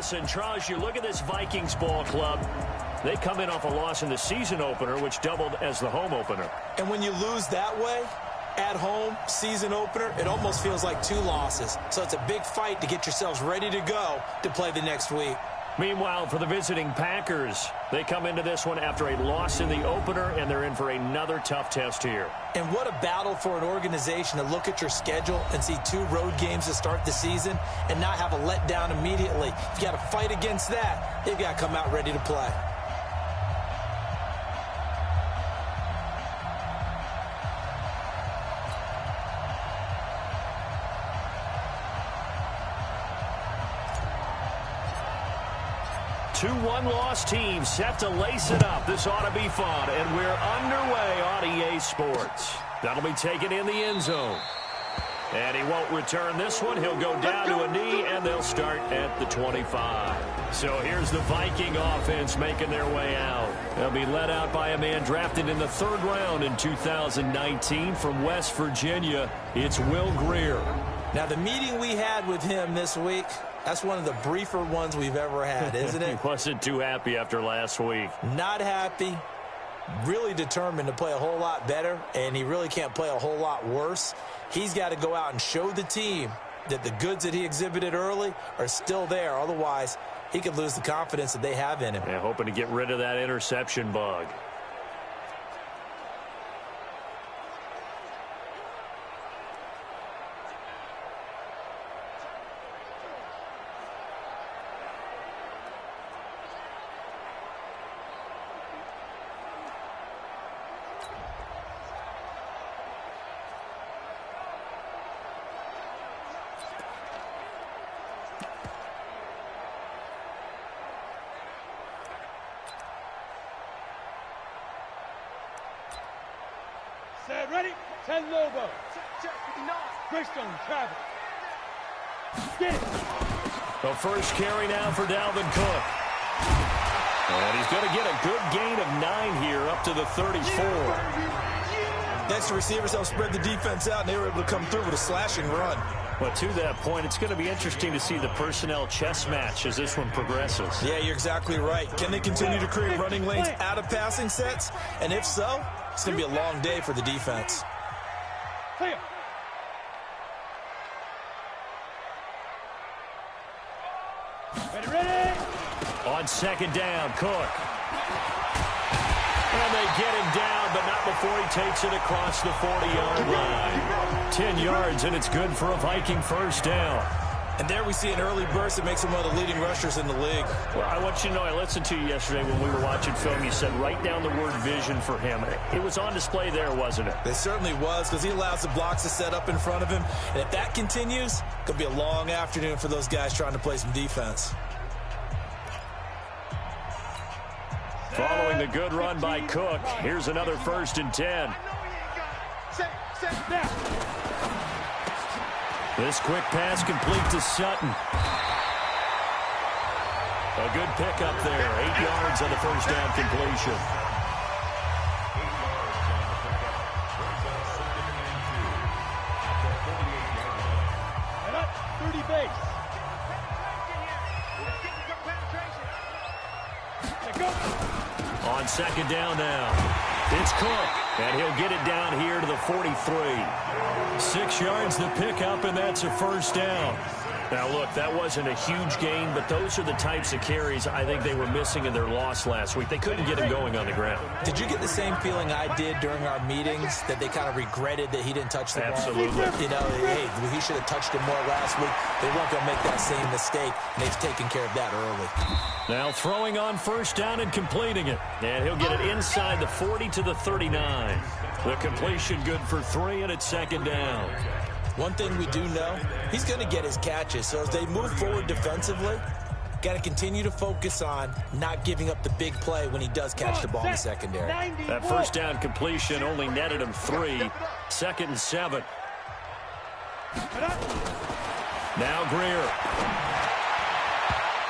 Yes, and Charles, you look at this Vikings ball club. They come in off a loss in the season opener, which doubled as the home opener. And when you lose that way, at home, season opener, it almost feels like 2 losses. So it's a big fight to get yourselves ready to go to play the next week. Meanwhile, for the visiting Packers, they come into this one after a loss in the opener, and they're in for another tough test here. And what a battle for an organization to look at your schedule and see 2 road games to start the season and not have a letdown immediately. You've got to fight against that. They've got to come out ready to play. Two one-loss teams set to lace it up. This ought to be fun, and we're underway on EA Sports. That'll be taken in the end zone. And he won't return this one. He'll go down to a knee, and they'll start at the 25. So here's the Viking offense making their way out. They'll be led out by a man drafted in the 3rd round in 2019 from West Virginia. It's Will Grier. Now, the meeting we had with him this week, that's one of the briefer ones we've ever had, isn't it? He wasn't too happy after last week. Not happy. Really determined to play a whole lot better, and he really can't play a whole lot worse. He's got to go out and show the team that the goods that he exhibited early are still there. Otherwise, he could lose the confidence that they have in him. Yeah, hoping to get rid of that interception bug. Set, ready, 10 Lobo. Greystone, travel. Get it. The first carry now for Dalvin Cook. And he's going to get a good gain of 9 here up to the 34. Next, the receivers help spread the defense out, and they were able to come through with a slashing run. But to that point, it's going to be interesting to see the personnel chess match as this one progresses. Yeah, you're exactly right. Can they continue to create running lanes out of passing sets? And if so, it's going to be a long day for the defense. Clear. Ready. On 2nd down, Cook. And they get him down, but not before he takes it across the 40-yard line. 10 yards, and it's good for a Viking first down. And there we see an early burst that makes him one of the leading rushers in the league. Well, I want you to know, I listened to you yesterday when we were watching film. You said write down the word vision for him. It was on display there, wasn't it? It certainly was, because he allows the blocks to set up in front of him. And if that continues, it could be a long afternoon for those guys trying to play some defense. Following the good run by Cook, here's another 1st and 10. This quick pass complete to Sutton. A good pickup there. 8 yards on the first down completion. And up, 30 base. On 2nd down now. It's Cook, and he'll get it down here to the 43. 6 yards to pick up, and that's a first down. Now, look, that wasn't a huge gain, but those are the types of carries I think they were missing in their loss last week. They couldn't get him going on the ground. Did you get the same feeling I did during our meetings, that they kind of regretted that he didn't touch the ball? Absolutely. You know, hey, he should have touched it more last week. They weren't going to make that same mistake, and they've taken care of that early. Now throwing on first down and completing it. And he'll get it inside the 40 to the 39. The completion good for 3, and it's 2nd down. One thing we do know, he's going to get his catches. So as they move forward defensively, got to continue to focus on not giving up the big play when he does catch the ball in the secondary. That first down completion only netted him 3. 2nd and 7. Now Grier.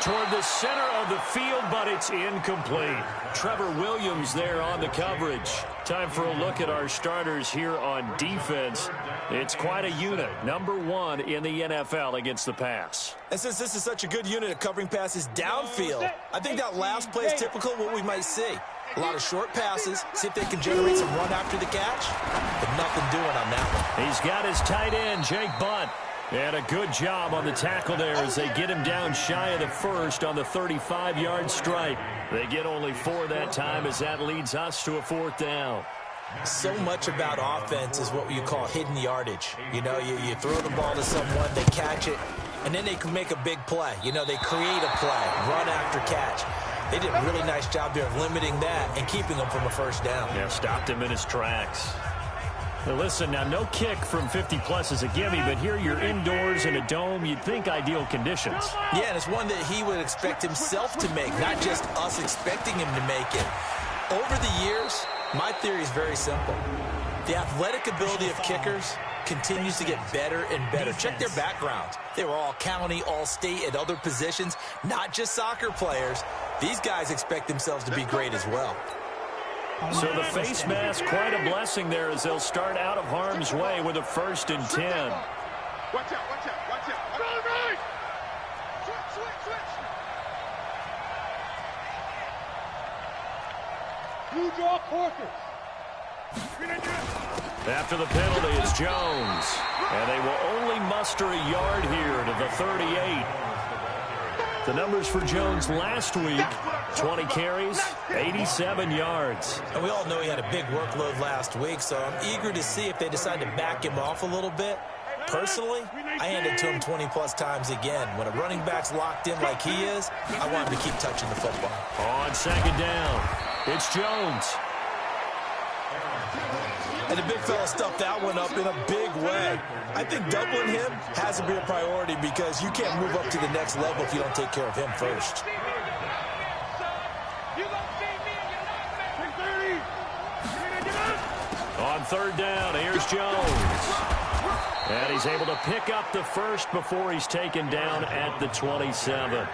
toward the center of the field, but it's incomplete. Trevor Williams there on the coverage. Time for a look at our starters here on defense. It's quite a unit. Number 1 in the NFL against the pass. And since this is such a good unit at covering passes downfield, I think that last play is typical of what we might see. A lot of short passes, see if they can generate some run after the catch, but nothing doing on that one. He's got his tight end, Jake Bunt. And a good job on the tackle there as they get him down shy of the first on the 35-yard stripe. They get only 4 that time as that leads us to a 4th down. So much about offense is what you call hidden yardage. You know, you throw the ball to someone, they catch it, and then they can make a big play. You know, they create a play, run after catch. They did a really nice job there of limiting that and keeping him from a first down. Yeah, stopped him in his tracks. Now listen, now no kick from 50-plus is a gimme, but here you're indoors in a dome. You'd think ideal conditions. Yeah, and it's one that he would expect himself to make, not just us expecting him to make it. Over the years, my theory is very simple. The athletic ability of kickers continues to get better and better. Check their backgrounds. They were all county, all state, at other positions, not just soccer players. These guys expect themselves to be great as well. So the face mask, quite a blessing there as they'll start out of harm's way with a 1st and 10. Watch out, watch out, watch out. Right. Switch. Blue draw Corkers. After the penalty, it's Jones. And they will only muster a yard here to the 38. The numbers for Jones last week, 20 carries, 87 yards. And we all know he had a big workload last week, so I'm eager to see if they decide to back him off a little bit. Personally, I hand it to him 20-plus times again. When a running back's locked in like he is, I want him to keep touching the football. On 2nd down, it's Jones. And the big fella stuffed that one up in a big way. I think doubling him has to be a priority because you can't move up to the next level if you don't take care of him first. On 3rd down, here's Jones. And he's able to pick up the 1st before he's taken down at the 27.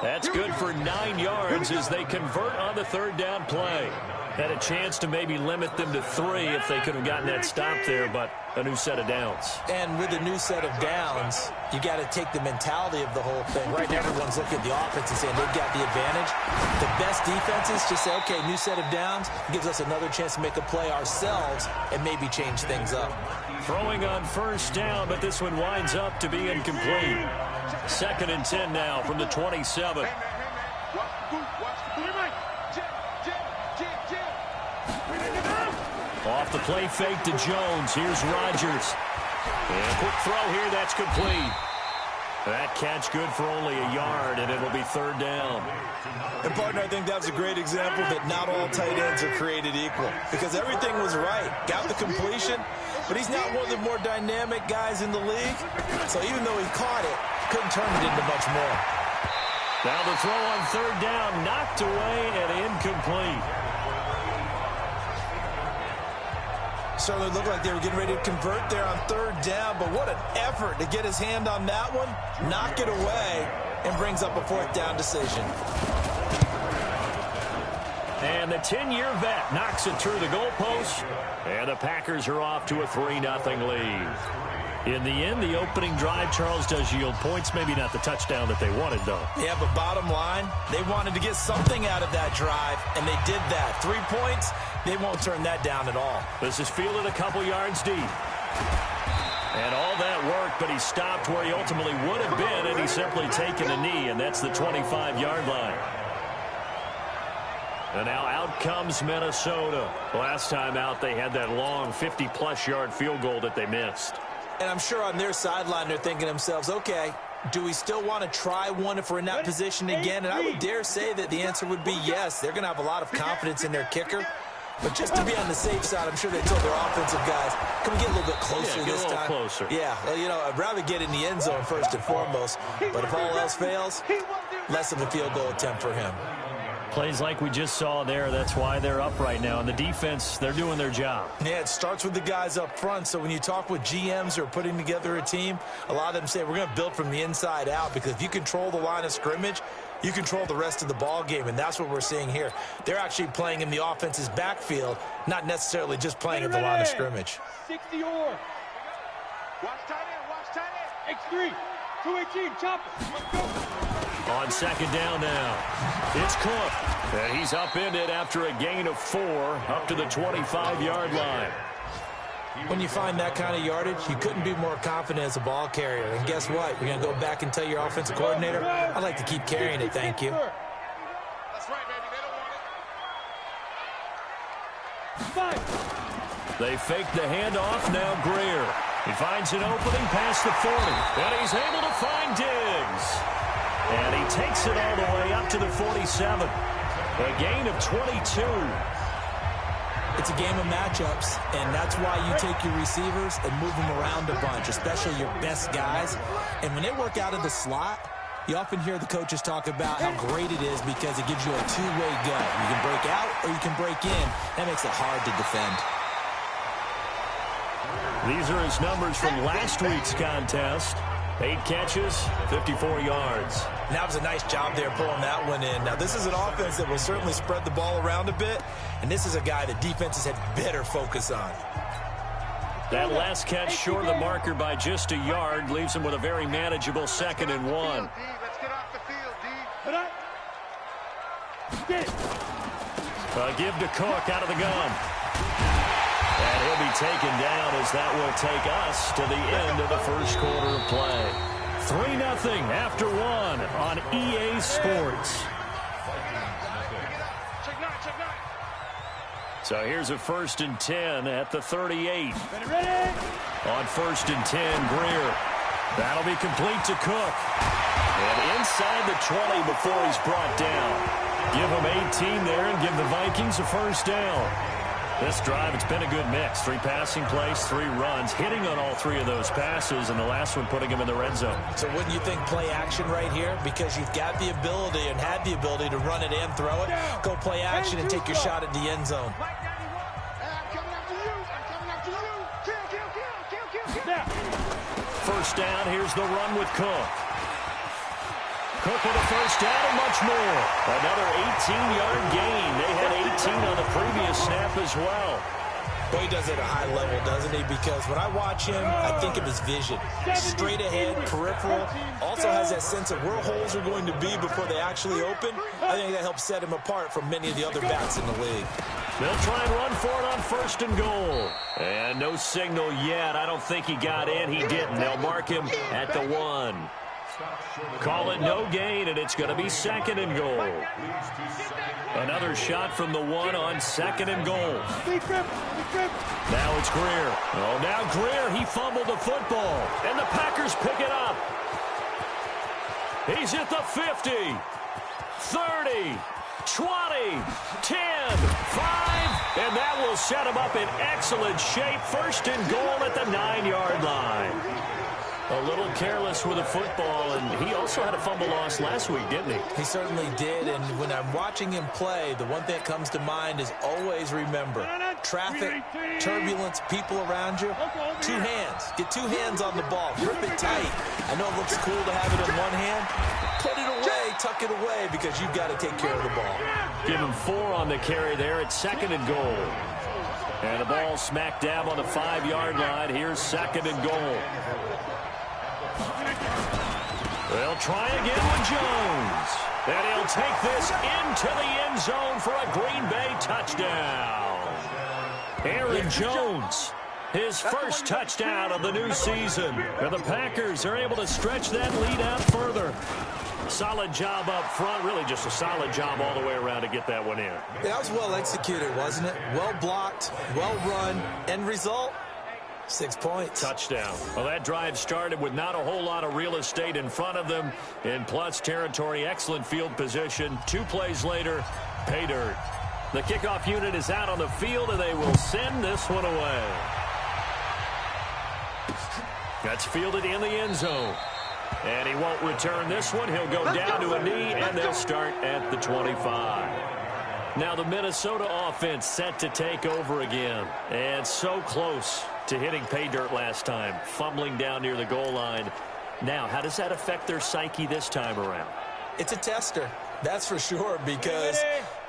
That's good for 9 yards as they convert on the 3rd down play. Had a chance to maybe limit them to 3 if they could have gotten that stop there, but a new set of downs. And with a new set of downs, you got to take the mentality of the whole thing. Right now, everyone's looking at the offense and saying they've got the advantage. The best defenses just say, okay, new set of downs gives us another chance to make a play ourselves and maybe change things up. Throwing on 1st down, but this one winds up to be incomplete. 2nd and 10 now from the 27. Off the play fake to Jones. Here's Rodgers. And a quick throw here. That's complete. That catch good for only a yard, and it'll be 3rd down. And, partner, I think that's a great example that not all tight ends are created equal because everything was right. Got the completion, but he's not one of the more dynamic guys in the league. So even though he caught it, couldn't turn it into much more. Now the throw on 3rd down, knocked away and incomplete. Certainly looked like they were getting ready to convert there on 3rd down, but what an effort to get his hand on that one, knock it away, and brings up a 4th down decision. And the 10-year vet knocks it through the goalpost, and the Packers are off to a 3-0 lead. In the end, the opening drive, Charles, does yield points. Maybe not the touchdown that they wanted, though. Yeah, but bottom line, they wanted to get something out of that drive, and they did that. 3 points, they won't turn that down at all. This is fielded a couple yards deep. And all that work, but he stopped where he ultimately would have been, and he's simply taken a knee, and that's the 25-yard line. And now out comes Minnesota. Last time out, they had that long 50-plus yard field goal that they missed. And I'm sure on their sideline, they're thinking to themselves, okay, do we still want to try one if we're in that position again? And I would dare say that the answer would be yes. They're going to have a lot of confidence in their kicker. But just to be on the safe side, I'm sure they told their offensive guys, can we get a little bit closer this time? Closer. Yeah, well, you know, I'd rather get in the end zone first and foremost. But if all else fails, less of a field goal attempt for him. Plays like we just saw there, that's why they're up right now. And the defense, they're doing their job. Yeah, it starts with the guys up front. So when you talk with GMs who are putting together a team, a lot of them say we're going to build from the inside out because if you control the line of scrimmage, you control the rest of the ball game, and that's what we're seeing here. They're actually playing in the offense's backfield, not necessarily just playing at the line of scrimmage. 60 or. Watch tight end. X3. 218. Chopper. Let's go. On second down now, it's Cook. And he's upended after a gain of 4 up to the 25-yard line. When you find that kind of yardage, you couldn't be more confident as a ball carrier. And guess what? You're going to go back and tell your offensive coordinator, I'd like to keep carrying it, thank you. That's right, baby. They don't want it. They fake the handoff. Now Greer. He finds an opening past the 40. And he's able to find Diggs. And he takes it all the way up to the 47. A gain of 22. It's a game of matchups, and that's why you take your receivers and move them around a bunch, especially your best guys. And when they work out of the slot, you often hear the coaches talk about how great it is because it gives you a two-way go. You can break out or you can break in. That makes it hard to defend. These are his numbers from last week's contest. 8 catches, 54 yards. And that was a nice job there pulling that one in. Now, this is an offense that will certainly spread the ball around a bit, and this is a guy that defenses had better focus on. That last catch short of the marker by just a yard leaves him with a very manageable 2nd and 1. Let's get off the field, D. A give to Cook out of the gun. And he'll be taken down as that will take us to the end of the first quarter of play. 3-0 after 1 on EA Sports. So here's a 1st and 10 at the 38. On 1st and 10, Greer. That'll be complete to Cook. And inside the 20 before he's brought down. Give him 18 there and give the Vikings a first down. This drive, it's been a good mix. 3 passing plays, 3 runs, hitting on all 3 of those passes, and the last one putting him in the red zone. So wouldn't you think play action right here? Because you've got the ability and had the ability to run it and throw it. Go play action and take your shot at the end zone. First down, here's the run with Cook. Cook with a first down and much more. Another 18-yard gain. They had 18 on the previous snap as well. Boy, he does it at a high level, doesn't he? Because when I watch him, I think of his vision. Straight ahead, peripheral. Also has that sense of where holes are going to be before they actually open. I think that helps set him apart from many of the other backs in the league. They'll try and run for it on 1st and goal. And no signal yet. I don't think he got in. He didn't. They'll mark him at the 1. Call it no gain, and it's going to be 2nd and goal. Another shot from the 1 on 2nd and goal. Now it's Greer. Oh, now Greer, he fumbled the football, and the Packers pick it up. He's at the 50, 30, 20, 10, 5, and that will set him up in excellent shape. 1st and goal at the 9-yard line. A little careless with the football, and he also had a fumble loss last week, didn't he? He certainly did, and when I'm watching him play, the one thing that comes to mind is always remember, traffic, turbulence, people around you, 2 hands. Get 2 hands on the ball. Grip it tight. I know it looks cool to have it in one hand. Put it away, tuck it away, because you've got to take care of the ball. Give him 4 on the carry there at 2nd and goal. And the ball smack dab on the 5-yard line. Here's 2nd and goal. They'll try again with Jones. And he'll take this into the end zone for a Green Bay touchdown. Aaron Jones, his first touchdown of the new season. And the Packers are able to stretch that lead out further. Solid job up front, really just a solid job all the way around to get that one in. Yeah, that was well executed, wasn't it? Well blocked, well run. End result? 6 points. Touchdown. Well, that drive started with not a whole lot of real estate in front of them. In plus territory, excellent field position. 2 plays later, pay dirt. The kickoff unit is out on the field, and they will send this one away. That's fielded in the end zone. And he won't return this one. He'll go down to a knee, and they'll start at the 25. Now the Minnesota offense set to take over again. And so close to hitting pay dirt last time, fumbling down near the goal line. Now, how does that affect their psyche this time around? It's a tester, that's for sure, because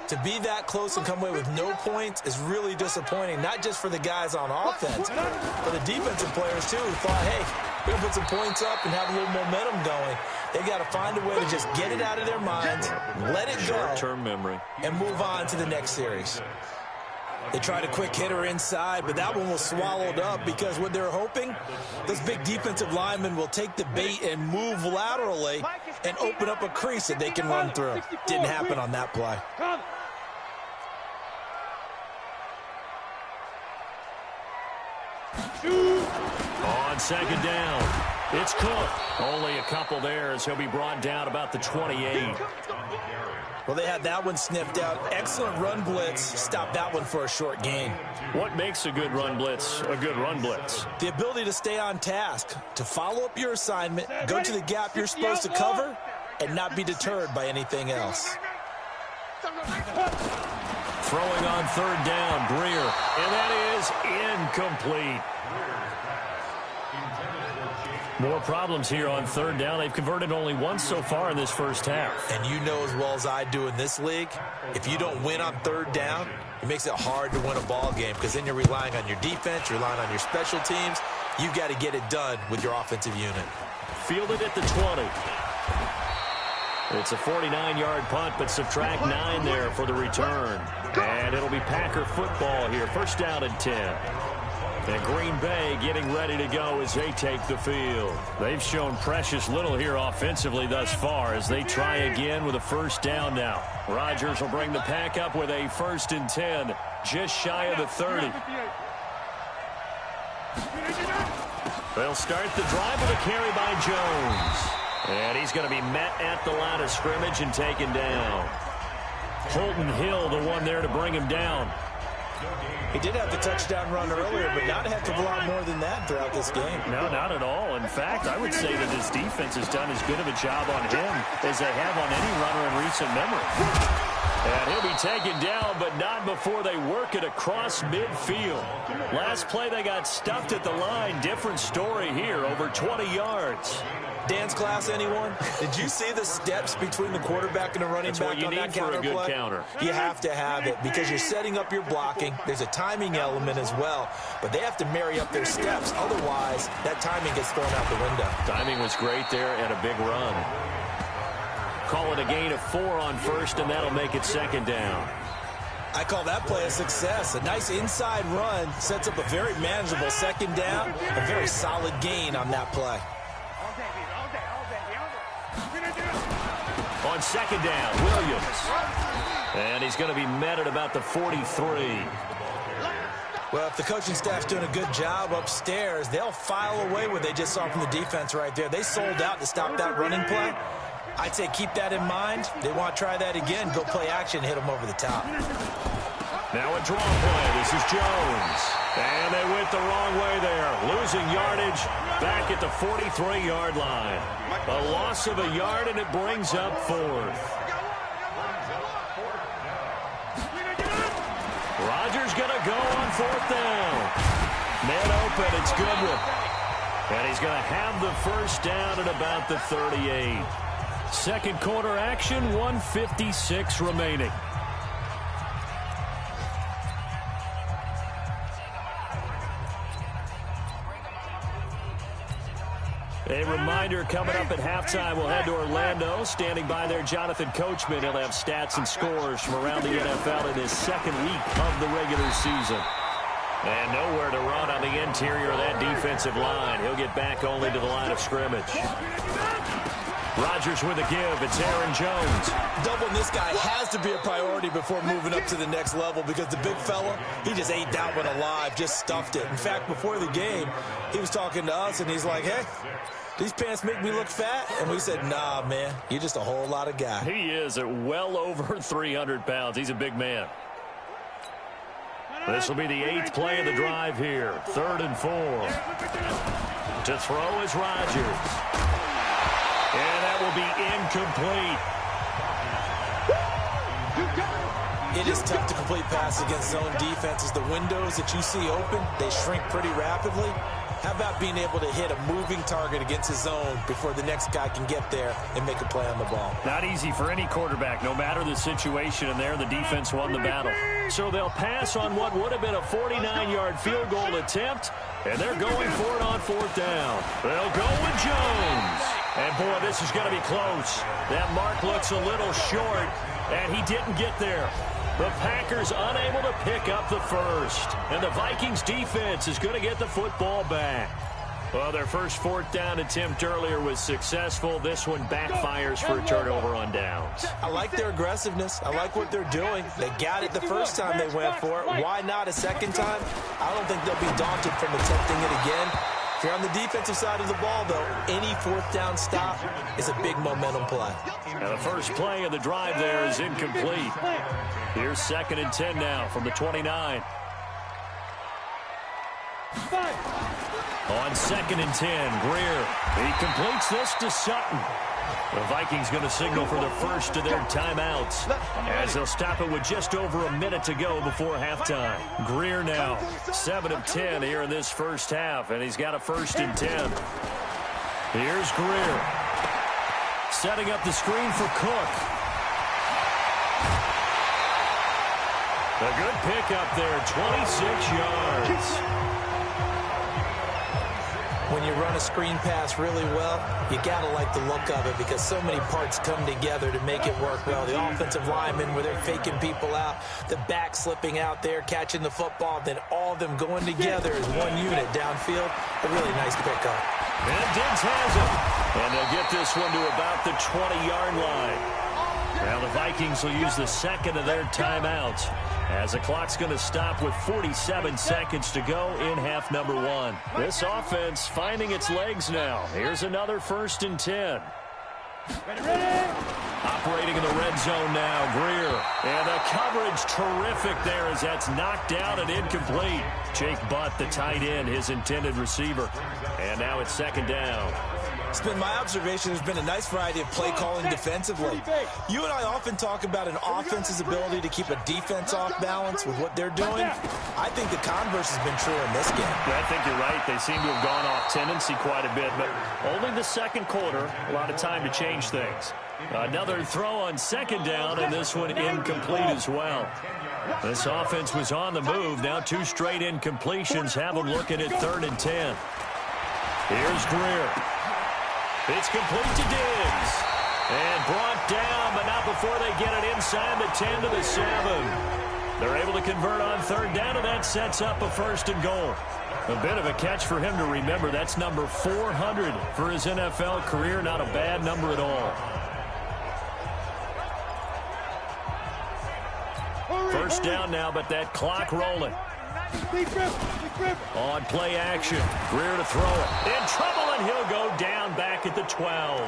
to be that close and come away with no points is really disappointing, not just for the guys on offense, but the defensive players, too, who thought, hey, we're going to put some points up and have a little momentum going. They got to find a way to just get it out of their minds, let it go, short-term memory, and move on to the next series. They tried a quick hitter inside, but that one was swallowed up because what they're hoping, those big defensive linemen will take the bait and move laterally and open up a crease that they can run through. Didn't happen on that play. On second down, it's Cook. Only a couple there as he'll be brought down about the 28. Well, they had that one sniffed out. Excellent run blitz. Stopped that one for a short gain. What makes a good run blitz a good run blitz? The ability to stay on task, to follow up your assignment, go to the gap you're supposed to cover, and not be deterred by anything else. Throwing on third down, Greer, and that is incomplete. More problems here on third down. They've converted only once so far in this first half. And you know as well as I do in this league, if you don't win on third down, it makes it hard to win a ball game because then you're relying on your defense, you're relying on your special teams. You've got to get it done with your offensive unit. Fielded at the 20. It's a 49-yard punt, but subtract 9 there for the return. And it'll be Packer football here. First down and 10. And Green Bay getting ready to go as they take the field. They've shown precious little here offensively thus far as they try again with a first down now. Rodgers will bring the pack up with a 1st and 10, just shy of the 30. They'll start the drive with a carry by Jones. And he's going to be met at the line of scrimmage and taken down. Holton Hill, the one there to bring him down. He did have the touchdown run earlier, but not a heck of a lot more than that throughout this game. No, not at all. In fact, I would say that this defense has done as good of a job on him as they have on any runner in recent memory. And he'll be taken down, but not before they work it across midfield. Last play, they got stuffed at the line. Different story here, over 20 yards. Dance class, anyone? Did you see the steps between the quarterback and the running back on that counter play? That's what you need for a good counter. You have to have it because you're setting up your blocking. There's a timing element as well, but they have to marry up their steps. Otherwise, that timing gets thrown out the window. Timing was great there and a big run. Call it a gain of 4 on first, and that'll make it second down. I call that play a success. A nice inside run sets up a very manageable second down, a very solid gain on that play. On second down, Williams. And he's going to be met at about the 43. Well, if the coaching staff's doing a good job upstairs, they'll file away what they just saw from the defense right there. They sold out to stop that running play. I'd say keep that in mind. They want to try that again. Go play action, hit them over the top. Now a draw play. This is Jones. And they went the wrong way there. Losing yardage back at the 43-yard line. A loss of a yard, and it brings up 4th. Rodgers going to go on 4th down. Man open, it's Goodwin. And he's going to have the first down at about the 38. Second quarter action, 1:56 remaining. A reminder, coming up at halftime, we'll head to Orlando. Standing by there, Jonathan Coachman. He'll have stats and scores from around the NFL in his second week of the regular season. And nowhere to run on the interior of that defensive line. He'll get back only to the line of scrimmage. Rodgers with a give. It's Aaron Jones. Doubling this guy has to be a priority before moving up to the next level because the big fella, he just ate that one alive, just stuffed it. In fact, before the game, he was talking to us, and he's like, hey, these pants make me look fat? And we said, nah, man, you're just a whole lot of guy. He is at well over 300 pounds. He's a big man. This will be the 8th play of the drive here. 3rd and 4. To throw is Rodgers. And that will be incomplete. It is tough to complete passes against zone defenses. The windows that you see open, they shrink pretty rapidly. How about being able to hit a moving target against his zone before the next guy can get there and make a play on the ball? Not easy for any quarterback, no matter the situation, and there the defense won the battle. So they'll pass on what would have been a 49-yard field goal attempt, and they're going for it on 4th down. They'll go with Jones. And, boy, this is going to be close. That mark looks a little short, and he didn't get there. The Packers unable to pick up the first. And the Vikings defense is going to get the football back. Well, their first 4th down attempt earlier was successful. This one backfires for a turnover on downs. I like their aggressiveness. I like what they're doing. They got it the first time they went for it. Why not a second time? I don't think they'll be daunted from attempting it again. If you're on the defensive side of the ball, though, any 4th down stop is a big momentum play. Now the first play of the drive there is incomplete. Here's 2nd and 10 now from the 29. On 2nd and 10, Greer. He completes this to Sutton. The Vikings going to signal for the first of their timeouts as they'll stop it with just over a minute to go before halftime. Greer now 7 of 10 here in this first half, and he's got a 1st and 10. Here's Greer setting up the screen for Cook. A good pickup there, 26 yards. When you run a screen pass really well, you got to like the look of it because so many parts come together to make it work well. The offensive linemen, where they're faking people out, the back slipping out there, catching the football, then all of them going together as one unit downfield. A really nice pickup. And Diggs has it. And they'll get this one to about the 20-yard line. Now the Vikings will use the second of their timeouts as the clock's going to stop with 47 seconds to go in half number 1. This offense finding its legs now. Here's another 1st and 10. Operating in the red zone now, Greer. And the coverage terrific there as that's knocked down and incomplete. Jake Butt, the tight end, his intended receiver. And now it's 2nd down. It's been my observation there's been a nice variety of play calling defensively. You and I often talk about an offense's ability to keep a defense off balance with what they're doing. I think the converse has been true in this game. I think you're right. They seem to have gone off tendency quite a bit, but only the second quarter, a lot of time to change things. Another throw on 2nd down, and this one incomplete as well. This offense was on the move. Now 2 straight incompletions have them looking at 3rd and 10. Here's Greer. It's complete to Diggs. And brought down, but not before they get it inside the 10 to the 7. They're able to convert on 3rd down, and that sets up a 1st and goal. A bit of a catch for him to remember. That's number 400 for his NFL career. Not a bad number at all. 1st down now, but that clock rolling. On play action, Greer to throw it. In trouble, and he'll go down back at the 12.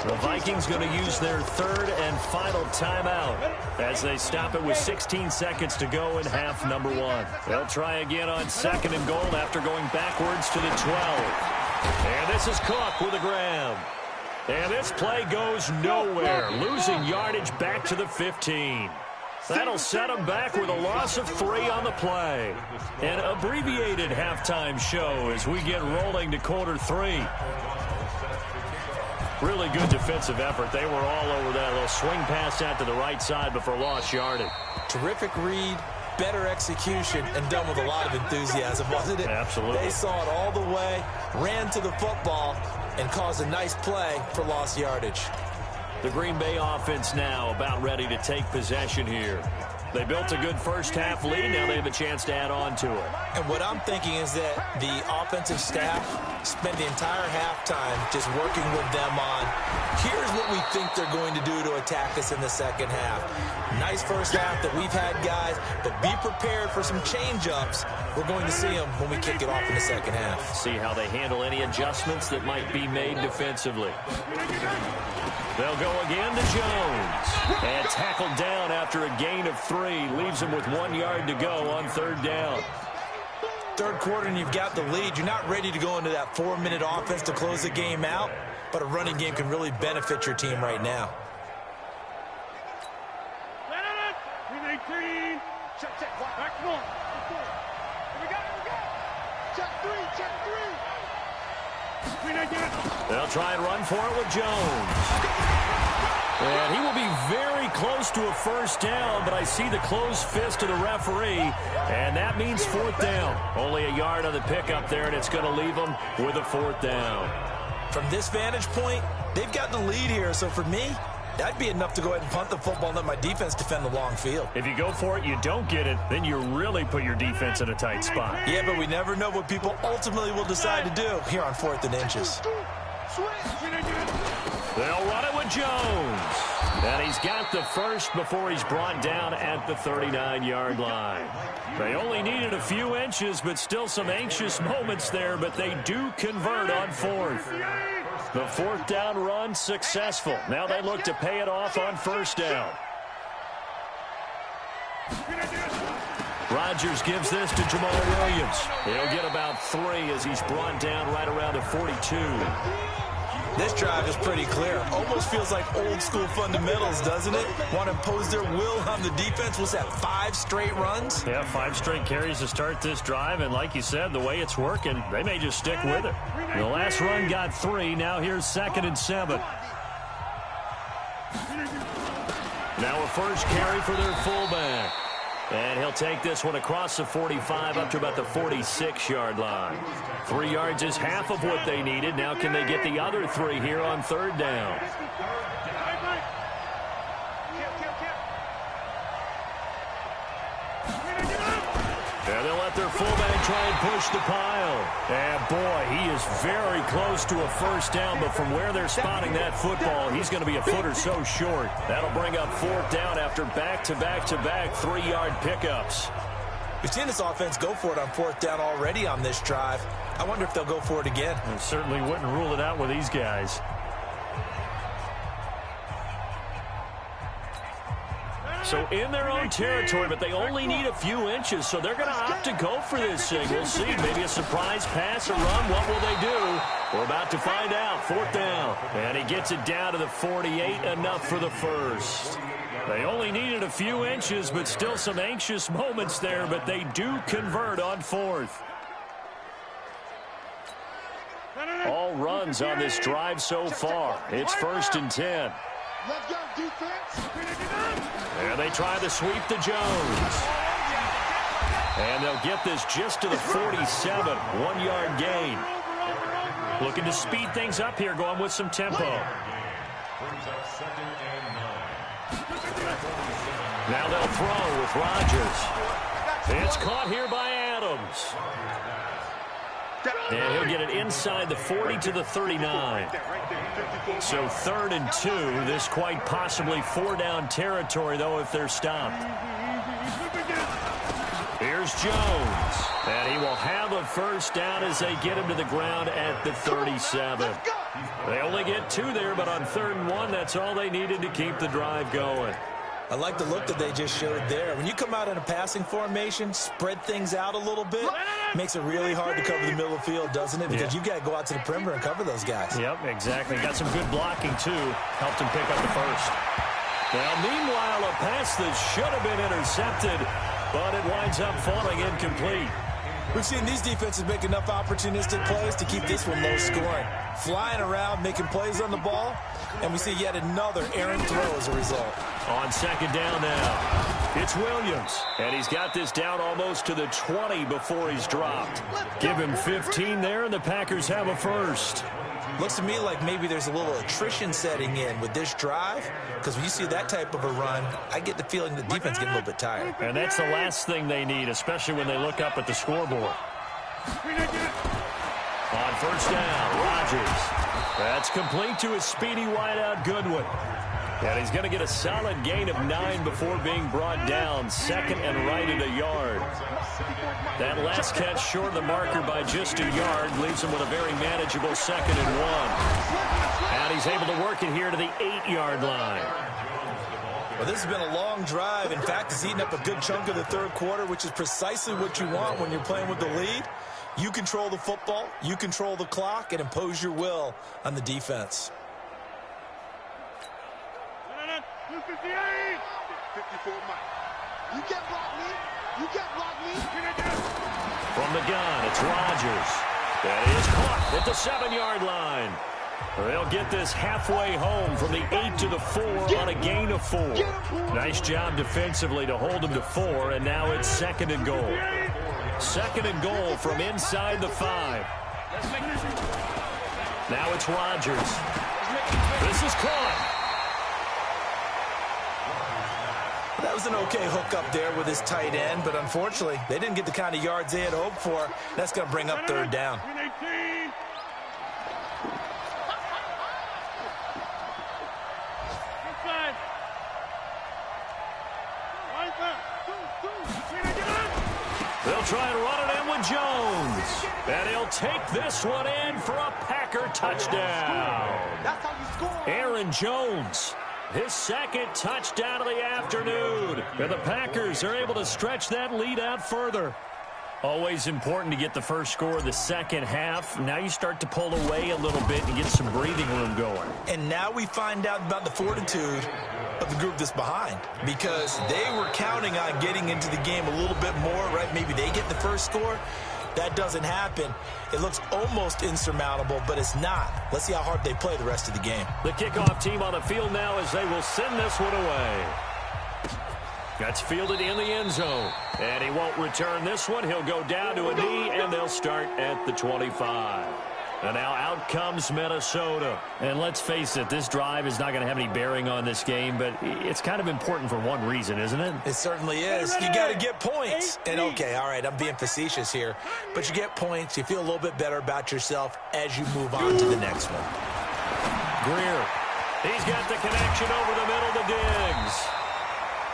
The Vikings going to use their 3rd and final timeout as they stop it with 16 seconds to go in half number 1. They'll try again on 2nd and goal after going backwards to the 12. And this is Cook with a grab. And this play goes nowhere, losing yardage back to the 15. That'll set them back with a loss of 3 on the play. An abbreviated halftime show as we get rolling to quarter 3. Really good defensive effort. They were all over that little swing pass out to the right side before lost yardage. Terrific read, better execution, and done with a lot of enthusiasm, wasn't it? Absolutely. They saw it all the way, ran to the football, and caused a nice play for lost yardage. The Green Bay offense now about ready to take possession here. They built a good first half lead. Now they have a chance to add on to it. And what I'm thinking is that the offensive staff spent the entire halftime just working with them on, here's what we think they're going to do to attack us in the second half. Nice first half that we've had, guys, but be prepared for some change-ups. We're going to see them when we kick it off in the second half. See how they handle any adjustments that might be made defensively. They'll go again to Jones. And tackled down after a gain of 3. Leaves him with 1 yard to go on 3rd down. Third quarter and you've got the lead. You're not ready to go into that 4-minute offense to close the game out, but a running game can really benefit your team right now. They'll try and run for it with Jones. And he will be very close to a first down, but I see the closed fist of the referee, and that means fourth down. Only a yard on the pickup there, and it's going to leave them with a fourth down. From this vantage point, they've got the lead here, so for me, that'd be enough to go ahead and punt the football and let my defense defend the long field. If you go for it, you don't get it, then you really put your defense in a tight spot. Yeah, but we never know what people ultimately will decide to do here on 4th and inches. They'll run it with Jones. And he's got the first before he's brought down at the 39-yard line. They only needed a few inches, but still some anxious moments there, but they do convert on fourth. The fourth down run successful. Now they look to pay it off on first down. Rodgers gives this to Jamal Williams. He'll get about 3 as he's brought down right around the 42. This drive is pretty clear. Almost feels like old school fundamentals, doesn't it? Want to impose their will on the defense. Was that 5 straight runs? Yeah, 5 straight carries to start this drive, and like you said, the way it's working, they may just stick with it. The last run got 3. Now here's 2nd and 7. Now a first carry for their fullback. And he'll take this one across the 45 up to about the 46-yard line. 3 yards is half of what they needed. Now can they get the other 3 here on third down? And they'll let their fullback try and push the pile. And boy, he is very close to a first down, but from where they're spotting that football, he's going to be a foot or so short. That'll bring up fourth down after back-to-back-to-back 3-yard pickups. We've seen this offense go for it on fourth down already on this drive. I wonder if they'll go for it again. I certainly wouldn't rule it out with these guys. So in their own territory, but they only need a few inches, so they're going to opt to go for this thing. We'll see. Maybe a surprise pass or run. What will they do? We're about to find out. Fourth down. And he gets it down to the 48, enough for the first. They only needed a few inches, but still some anxious moments there, but they do convert on fourth. All runs on this drive so far. It's 1st and 10. Let's go, defense. And they try to sweep to Jones. And they'll get this just to the 47, 1-yard gain. Looking to speed things up here, going with some tempo. Now they'll throw with Rodgers. It's caught here by Adams. And he'll get it inside the 40 to the 39. So 3rd and 2. This quite possibly 4-down territory, though, if they're stopped. Here's Jones. And he will have a first down as they get him to the ground at the 37. They only get 2 there, but on 3rd and 1, that's all they needed to keep the drive going. I like the look that they just showed there. When you come out in a passing formation, spread things out a little bit, makes it really hard to cover the middle of the field, doesn't it? Because you've got to go out to the perimeter and cover those guys. Yep, exactly. Got some good blocking, too. Helped him pick up the first. Now, meanwhile, a pass that should have been intercepted, but it winds up falling incomplete. We've seen these defenses make enough opportunistic plays to keep this one low scoring. Flying around, making plays on the ball, and we see yet another errant throw as a result. On 2nd down now, it's Williams, and he's got this down almost to the 20 before he's dropped. Give him 15 there, and the Packers have a first. Looks to me like maybe there's a little attrition setting in with this drive, because when you see that type of a run, I get the feeling the defense getting a little bit tired. And that's the last thing they need, especially when they look up at the scoreboard. On first down, Rodgers. That's complete to his speedy wideout Goodwin. And he's going to get a solid gain of 9 before being brought down. 2nd and right at a yard. That last catch short of the marker by just a yard leaves him with a very manageable 2nd and 1. And he's able to work it here to the 8-yard line. Well, this has been a long drive. In fact, it's eaten up a good chunk of the 3rd quarter, which is precisely what you want when you're playing with the lead. You control the football, you control the clock, and impose your will on the defense. 54 Mike. You can't block me. From the gun, it's Rodgers. That is caught at the 7-yard line. They'll get this halfway home from the 8 to the 4 on a gain of 4. Nice job defensively to hold them to 4, and now it's 2nd and goal. 2nd and goal from inside the 5. Now it's Rodgers. This is caught. That was an okay hook up there with his tight end, but unfortunately, they didn't get the kind of yards they had hoped for. That's going to bring up 3rd down. They'll try and run it in with Jones. And he'll take this one in for a Packer touchdown. Aaron Jones, his 2nd touchdown of the afternoon. And the Packers are able to stretch that lead out further. Always important to get the first score of the second half. Now you start to pull away a little bit and get some breathing room going. And now we find out about the fortitude of the group that's behind, because they were counting on getting into the game a little bit more, right? Maybe they get the first score. That doesn't happen. It looks almost insurmountable, but it's not. Let's see how hard they play the rest of the game. The kickoff team on the field now as they will send this one away. That's fielded in the end zone. And he won't return this one. He'll go down to a knee, and they'll start at the 25. And now out comes Minnesota. And let's face it, this drive is not going to have any bearing on this game, but it's kind of important for one reason, isn't it? It certainly is. You got to get points. And okay, all right, I'm being facetious here, but you get points, you feel a little bit better about yourself as you move on to the next one. Greer, he's got the connection over the middle to Diggs.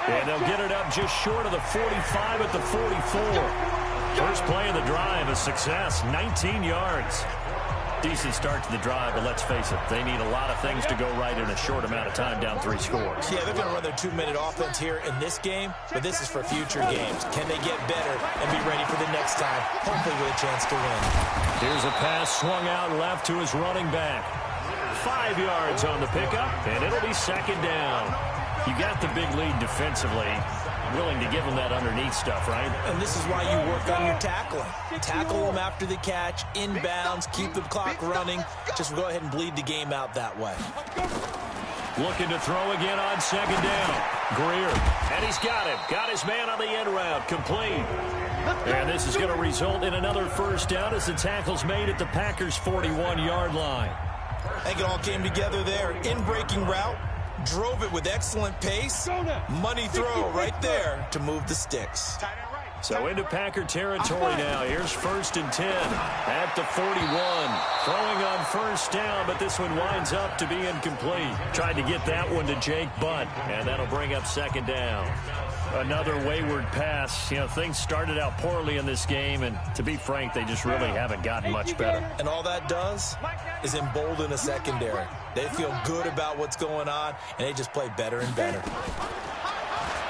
And they'll get it up just short of the 45 at the 44. First play of the drive, a success, 19 yards. Decent start to the drive, but let's face it, they need a lot of things to go right in a short amount of time, down 3 scores. Yeah, they're going to run their 2-minute offense here in this game, but this is for future games. Can they get better and be ready for the next time, hopefully with a chance to win? Here's a pass swung out left to his running back. 5 yards on the pickup, and it'll be 2nd down. You got the big lead defensively, willing to give them that underneath stuff, right? And this is why you work on your tackling. Tackle them after the catch, inbounds, keep the clock running. Just go ahead and bleed the game out that way. Looking to throw again on 2nd down. Greer, and he's got him. Got his man on the end route, complete. And this is going to result in another 1st down as the tackle's made at the Packers' 41-yard line. I think it all came together there. In-breaking route. Drove it with excellent pace. Money throw right there to move the sticks. So into Packer territory now. Here's 1st and 10 at the 41. Throwing on 1st down, but this one winds up to be incomplete. Tried to get that one to Jake Butt, and that'll bring up 2nd down. Another wayward pass. You know, things started out poorly in this game, and to be frank, they just really haven't gotten much better. And all that does is embolden a secondary. They feel good about what's going on, and they just play better and better.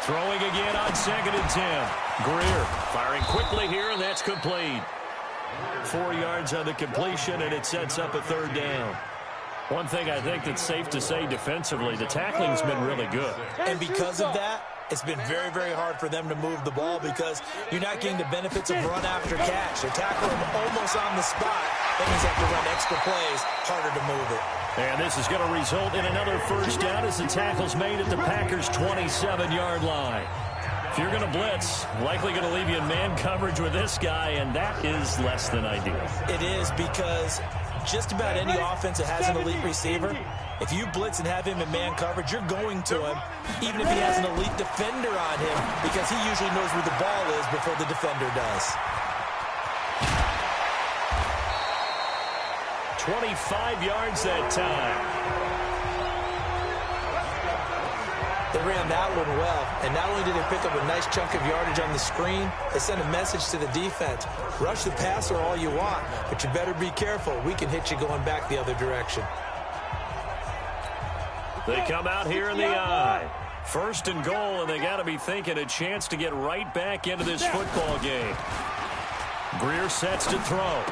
Throwing again on 2nd and 10. Greer firing quickly here, and that's complete. 4 yards on the completion, and it sets up a 3rd down. One thing I think that's safe to say defensively, the tackling's been really good. And because of that, it's been very, very hard for them to move the ball because you're not getting the benefits of run after catch. They tackle him almost on the spot. That means they have to run extra plays, harder to move it. And this is going to result in another 1st down as the tackle's made at the Packers' 27-yard line. If you're going to blitz, likely going to leave you in man coverage with this guy, and that is less than ideal. It is, because just about any offense that has an elite receiver, if you blitz and have him in man coverage, you're going to him, even if he has an elite defender on him, because he usually knows where the ball is before the defender does. 25 yards that time. They ran that one well, and not only did they pick up a nice chunk of yardage on the screen, they sent a message to the defense. Rush the passer all you want, but you better be careful. We can hit you going back the other direction. They come out here in the eye. 1st and goal, and they got to be thinking a chance to get right back into this football game. Greer sets to throw.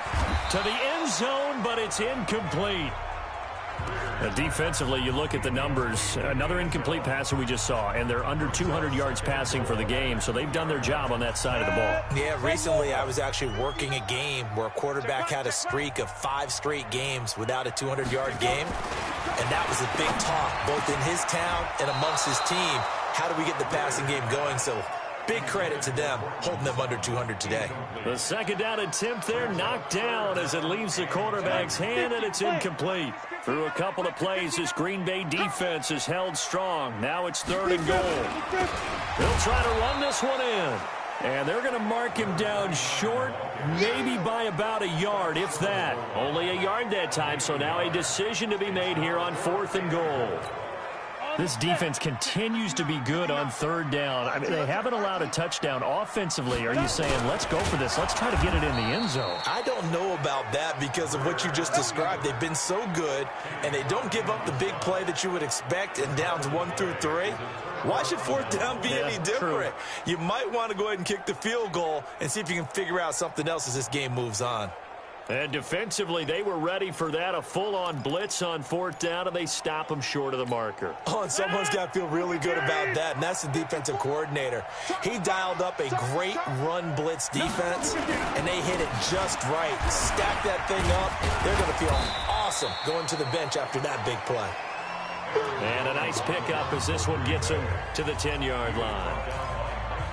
To the end zone, but it's incomplete. Defensively, you look at the numbers. Another incomplete passer we just saw, and they're under 200 yards passing for the game, so they've done their job on that side of the ball. Yeah, recently I was actually working a game where a quarterback had a streak of 5 straight games without a 200-yard game, and that was a big talk, both in his town and amongst his team. How do we get the passing game going? So big credit to them, holding them under 200 today. The second down attempt there knocked down as it leaves the quarterback's hand, and it's incomplete. Through a couple of plays, this Green Bay defense is held strong. Now it's 3rd and goal. They'll try to run this one in. And they're going to mark him down short, maybe by about a yard, if that. Only a yard that time, so now a decision to be made here on 4th and goal. This defense continues to be good on 3rd down. I mean, they haven't allowed a touchdown offensively. Are you saying, let's go for this? Let's try to get it in the end zone. I don't know about that because of what you just described. They've been so good, and they don't give up the big play that you would expect in downs 1 through 3. Why should 4th down be any different? True. You might want to go ahead and kick the field goal and see if you can figure out something else as this game moves on. And defensively, they were ready for that, a full-on blitz on 4th down, and they stop them short of the marker. Oh, and someone's got to feel really good about that, and that's the defensive coordinator. He dialed up a great run blitz defense, and they hit it just right. Stack that thing up. They're going to feel awesome going to the bench after that big play. And a nice pickup as this one gets him to the 10-yard line.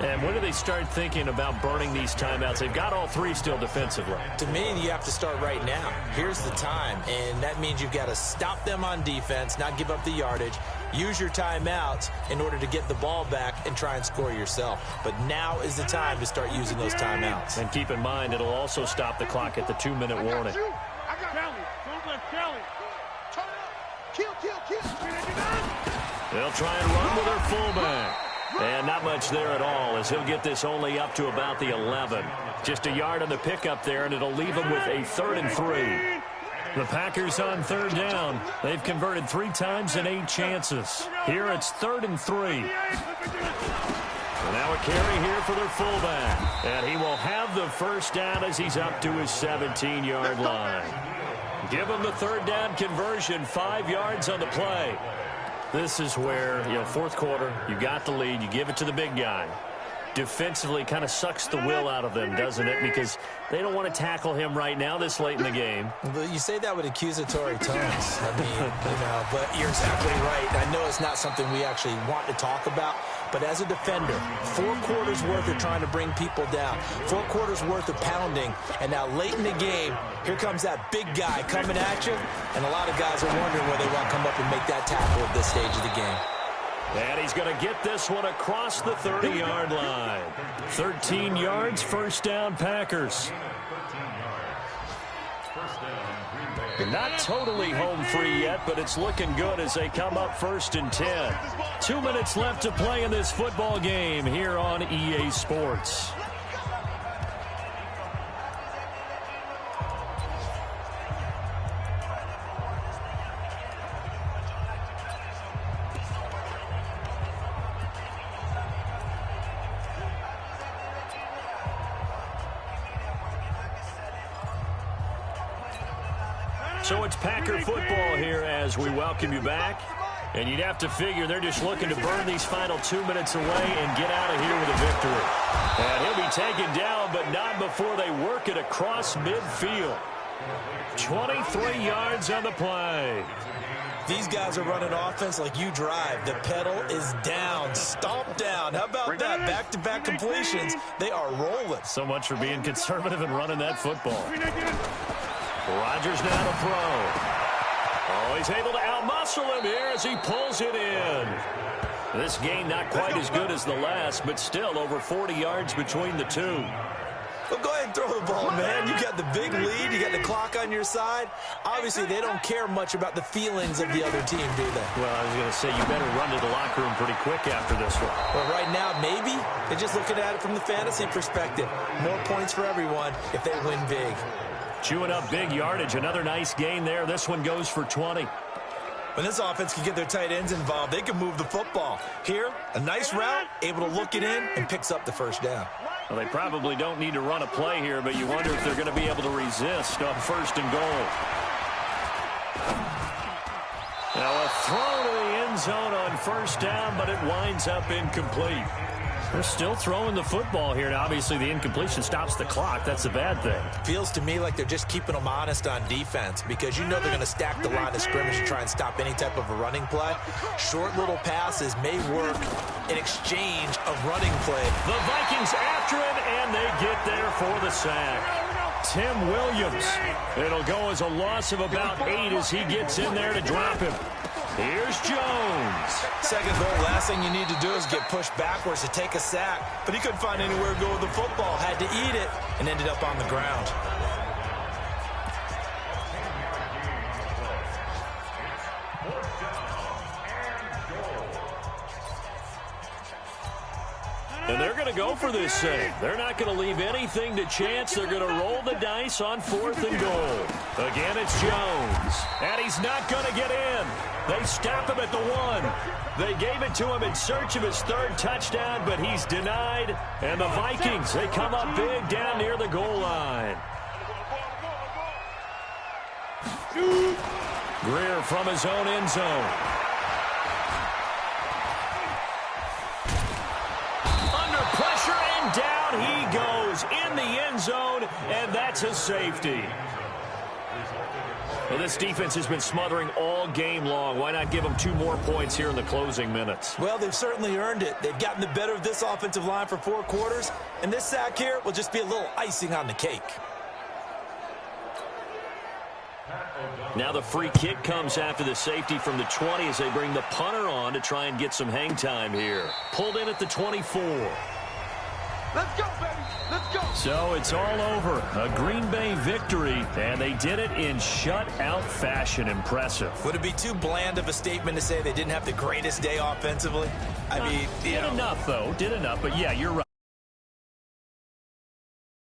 And when do they start thinking about burning these timeouts? They've got all 3 still defensively. To me, you have to start right now. Here's the time, and that means you've got to stop them on defense, not give up the yardage, use your timeouts in order to get the ball back and try and score yourself. But now is the time to start using those timeouts. And keep in mind, it'll also stop the clock at the 2-minute warning. I got Kelly. Don't let Kelly. Turn up. Kill. They'll try and run with their fullback. And not much there at all as he'll get this only up to about the 11. Just a yard on the pickup there, and it'll leave him with a 3rd and 3. The Packers on 3rd down. They've converted 3 times in 8 chances. Here it's 3rd and 3. And now a carry here for their fullback. And he will have the first down as he's up to his 17-yard line. Give him the 3rd down conversion, 5 yards on the play. This is where, 4th quarter, you got the lead, you give it to the big guy. Defensively kind of sucks the will out of them, doesn't it? Because they don't want to tackle him right now this late in the game. But you say that with accusatory tones. I mean, but you're exactly right. I know it's not something we actually want to talk about, but as a defender, 4 quarters worth of trying to bring people down, 4 quarters worth of pounding, and now late in the game, here comes that big guy coming at you, and a lot of guys are wondering whether they want to come up and make that tackle at this stage of the game. And he's going to get this one across the 30-yard line. 13 yards, first down, Packers. Not totally home free yet, but it's looking good as they come up 1st and 10. 2 minutes left to play in this football game here on EA Sports. So it's Packer football here as we welcome you back. And you'd have to figure they're just looking to burn these final 2 minutes away and get out of here with a victory. And he'll be taken down, but not before they work it across midfield. 23 yards on the play. These guys are running offense like you drive. The pedal is down, stomp down. How about that? Back-to-back completions. They are rolling. So much for being conservative and running that football. Rodgers now to throw. Oh, he's able to outmuscle him here as he pulls it in. This game not quite as good as the last, but still over 40 yards between the two. Well, go ahead and throw the ball, man. You got the big lead. You got the clock on your side. Obviously, they don't care much about the feelings of the other team, do they? Well, I was going to say, you better run to the locker room pretty quick after this one. Well, right now, maybe. They're just looking at it from the fantasy perspective. More points for everyone if they win big. Chewing up big yardage. Another nice gain there. This one goes for 20. When this offense can get their tight ends involved, they can move the football. Here, a nice route, able to look it in, and picks up the first down. Well, they probably don't need to run a play here, but you wonder if they're going to be able to resist on 1st and goal. throw to the end zone on first down, but it winds up incomplete. They're still throwing the football here. Now, obviously, the incompletion stops the clock. That's a bad thing. Feels to me like they're just keeping them honest on defense because you know they're going to stack the line of scrimmage and try and stop any type of a running play. Short little passes may work in exchange of running play. The Vikings after him, and they get there for the sack. Tim Williams. It'll go as a loss of about 8 as he gets in there to drop him. Here's Jones. Second goal, last thing you need to do is get pushed backwards to take a sack. But he couldn't find anywhere to go with the football. Had to eat it and ended up on the ground. And they're going to go for this save. They're not going to leave anything to chance. They're going to roll the dice on 4th and goal. Again, it's Jones. And he's not going to get in. They stop him at the 1. They gave it to him in search of his 3rd touchdown, but he's denied. And the Vikings, they come up big down near the goal line. Greer from his own end zone. Under pressure, and down he goes in the end zone, and that's a safety. Well, this defense has been smothering all game long. Why not give them 2 more points here in the closing minutes? Well, they've certainly earned it. They've gotten the better of this offensive line for 4 quarters, and this sack here will just be a little icing on the cake. Now the free kick comes after the safety from the 20 as they bring the punter on to try and get some hang time here. Pulled in at the 24. Let's go, baby. Let's go. So it's all over. A Green Bay victory, and they did it in shutout fashion. Impressive. Would it be too bland of a statement to say they didn't have the greatest day offensively? I mean, did enough, though. Did enough, but yeah, you're right.